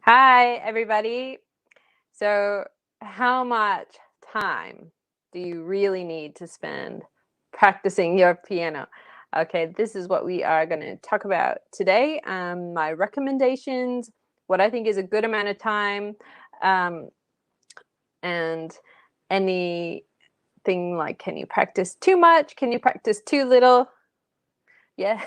Hi, everybody. So, how much time do you really need to spend practicing your piano? Okay, this is what we are going to talk about today. My recommendations, what I think is a good amount of time, um, and anything like can you practice too much? Can you practice too little? Yeah,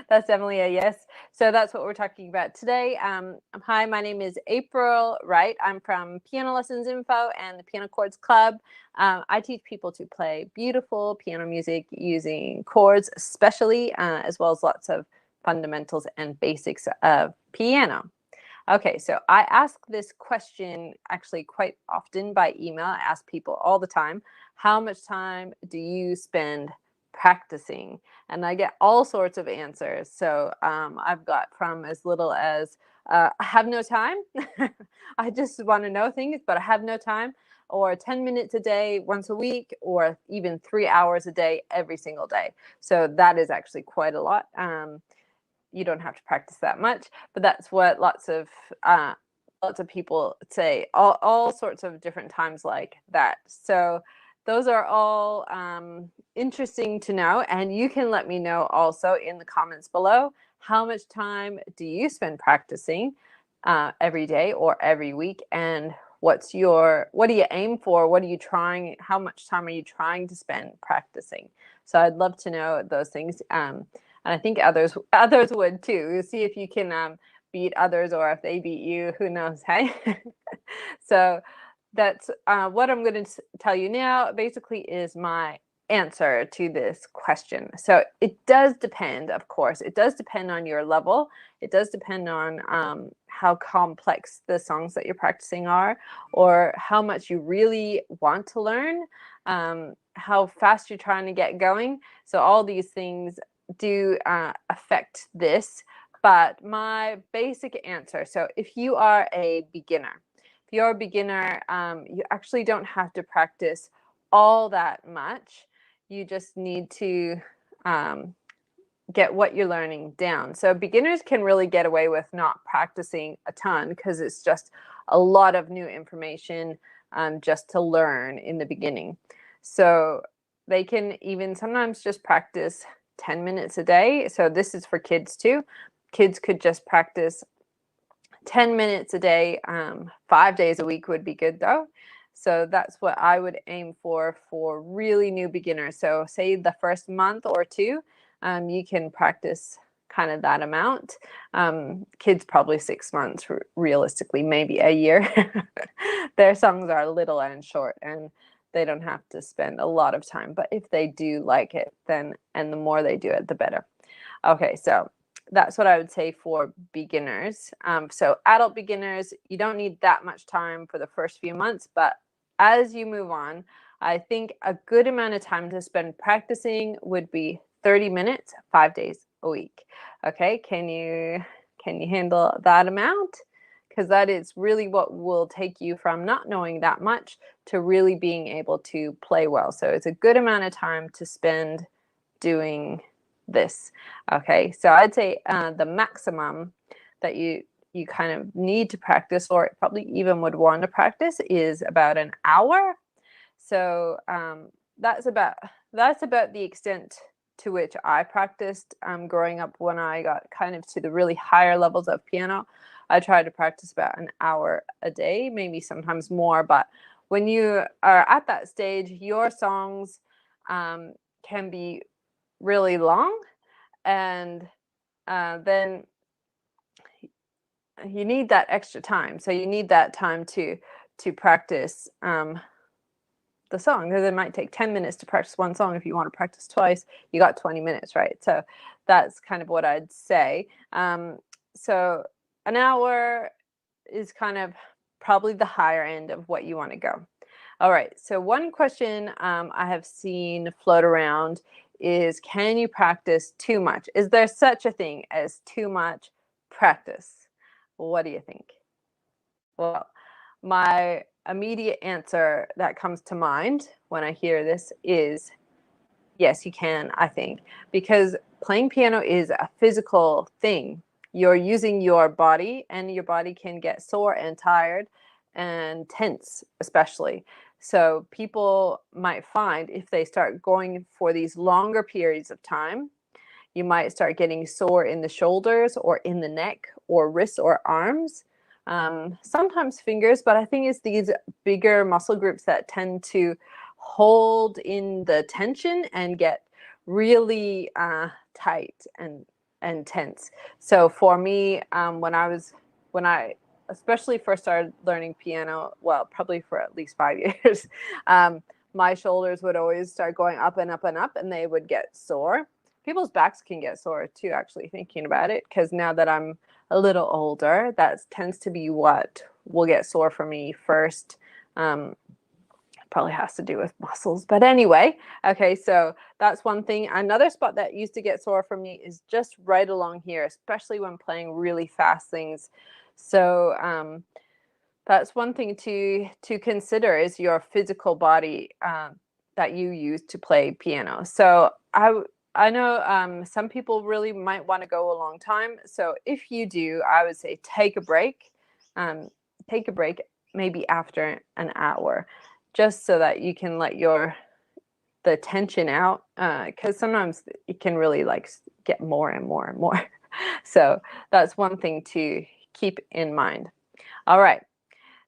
that's definitely a yes. So that's what we're talking about today. Hi, my name is April Wright. I'm from Piano Lessons Info and the Piano Chords Club. I teach people to play beautiful piano music using chords, especially, as well as lots of fundamentals and basics of piano. Okay, so I ask this question actually quite often by email. I ask people all the time, how much time do you spend practicing? And I get all sorts of answers. So I've got from as little as, I have no time. I just want to know things, but I have no time. Or 10 minutes a day, once a week, or even 3 hours a day, every single day. So that is actually quite a lot. You don't have to practice that much, but that's what lots of people say. All sorts of different times like that. So those are all interesting to know, and you can let me know also in the comments below, how much time do you spend practicing every day or every week, and what do you aim for? What are you trying? How much time are you trying to spend practicing? So I'd love to know those things. And I think others would too. See if you can beat others, or if they beat you, who knows, hey? So that's what I'm going to tell you now basically is my answer to this question. So it does depend, of course. It does depend on your level. It does depend on how complex the songs that you're practicing are, or how much you really want to learn, how fast you're trying to get going. So all these things do affect this. But my basic answer, so if you are a beginner, you actually don't have to practice all that much. You just need to get what you're learning down. So beginners can really get away with not practicing a ton because it's just a lot of new information just to learn in the beginning. So they can even sometimes just practice 10 minutes a day. So this is for kids too. Kids could just practice 10 minutes a day. 5 days a week would be good though. So that's what I would aim for really new beginners. So say the first month or two, you can practice kind of that amount. Kids probably 6 months, realistically, maybe a year. Their songs are little and short, and they don't have to spend a lot of time. But if they do like it, then, and the more they do it, the better. Okay, so that's what I would say for beginners. So adult beginners, you don't need that much time for the first few months, but as you move on, I think a good amount of time to spend practicing would be 30 minutes, 5 days a week. Okay, can you handle that amount? Because that is really what will take you from not knowing that much to really being able to play well. So it's a good amount of time to spend doing this. Okay, so I'd say the maximum that you kind of need to practice, or probably even would want to practice, is about an hour. So that's about the extent to which I practiced growing up. When I got kind of to the really higher levels of piano, I tried to practice about an hour a day, maybe sometimes more. But when you are at that stage, your songs can be really long, and then you need that extra time. So you need that time to practice the song, because it might take 10 minutes to practice one song. If you want to practice twice, you got 20 minutes, right? So that's kind of what I'd say. So an hour is kind of probably the higher end of what you want to go. All right, so one question I have seen float around is, can you practice too much? Is there such a thing as too much practice? What do you think? Well, my immediate answer that comes to mind when I hear this is yes, you can, I think, because playing piano is a physical thing. you're using your body, and your body can get sore and tired and tense, especially. So people might find if they start going for these longer periods of time, you might start getting sore in the shoulders or in the neck or wrists or arms, sometimes fingers, but I think it's these bigger muscle groups that tend to hold in the tension and get really tight and tense. So for me, when I especially first started learning piano, well, probably for at least 5 years, my shoulders would always start going up and up and up, and they would get sore. People's backs can get sore too, actually, thinking about it, because now that I'm a little older, that tends to be what will get sore for me first. Probably has to do with muscles, but anyway, okay, so that's one thing. Another spot that used to get sore for me is just right along here, especially when playing really fast things. So that's one thing to consider, is your physical body that you use to play piano. So I know some people really might want to go a long time. So if you do, I would say take a break. Take a break maybe after an hour, just so that you can let the tension out. Because sometimes it can really like get more and more and more. So that's one thing to keep in mind. All right.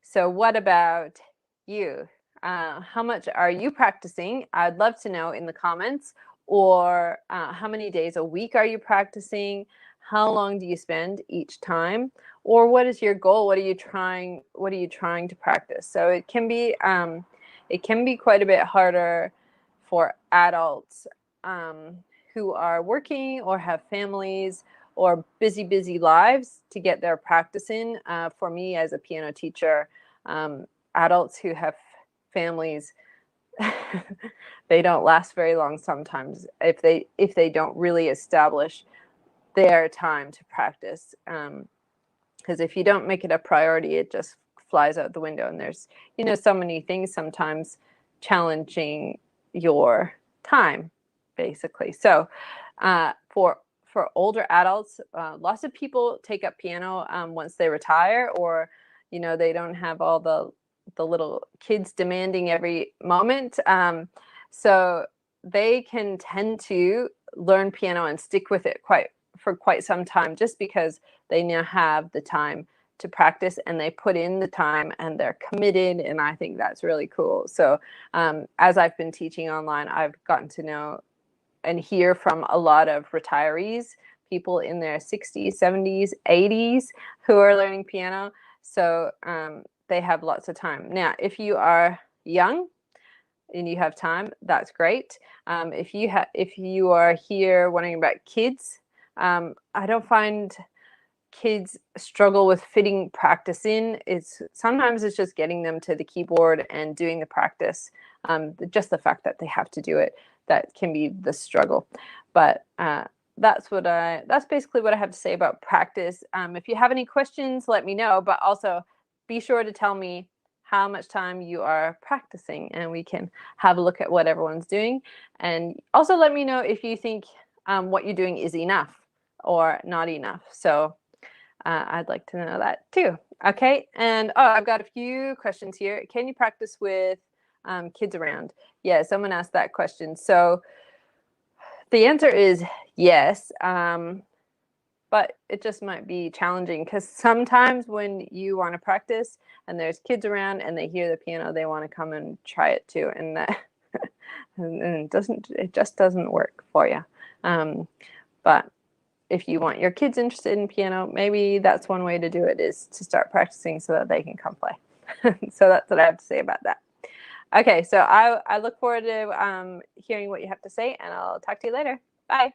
So what about you? How much are you practicing? I'd love to know in the comments. Or how many days a week are you practicing? How long do you spend each time? Or what is your goal? What are you trying to practice? So it can be quite a bit harder for adults who are working or have families or busy lives to get their practice in. For me as a piano teacher, adults who have families, they don't last very long sometimes if they don't really establish their time to practice. Because if you don't make it a priority, it just flies out the window. And there's so many things sometimes challenging your time, basically. So for older adults, lots of people take up piano once they retire, or they don't have all the little kids demanding every moment. So they can tend to learn piano and stick with it for quite some time, just because they now have the time to practice and they put in the time and they're committed. And I think that's really cool. So as I've been teaching online, I've gotten to know and hear from a lot of retirees, people in their 60s, 70s, 80s who are learning piano. So they have lots of time. Now, if you are young and you have time, that's great. If you are here wondering about kids, I don't find kids struggle with fitting practice in. Sometimes it's just getting them to the keyboard and doing the practice. Just the fact that they have to do it, that can be the struggle. But that's basically what I have to say about practice. If you have any questions, let me know, but also be sure to tell me how much time you are practicing, and we can have a look at what everyone's doing. And also let me know if you think what you're doing is enough or not enough. So I'd like to know that too. Okay, and I've got a few questions here. Can you practice with kids around? Yeah, someone asked that question. So the answer is yes, but it just might be challenging, because sometimes when you want to practice and there's kids around and they hear the piano, they want to come and try it too, and that and it just doesn't work for you. But if you want your kids interested in piano, maybe that's one way to do it, is to start practicing so that they can come play. So that's what I have to say about that. Okay, so I look forward to hearing what you have to say, and I'll talk to you later. Bye.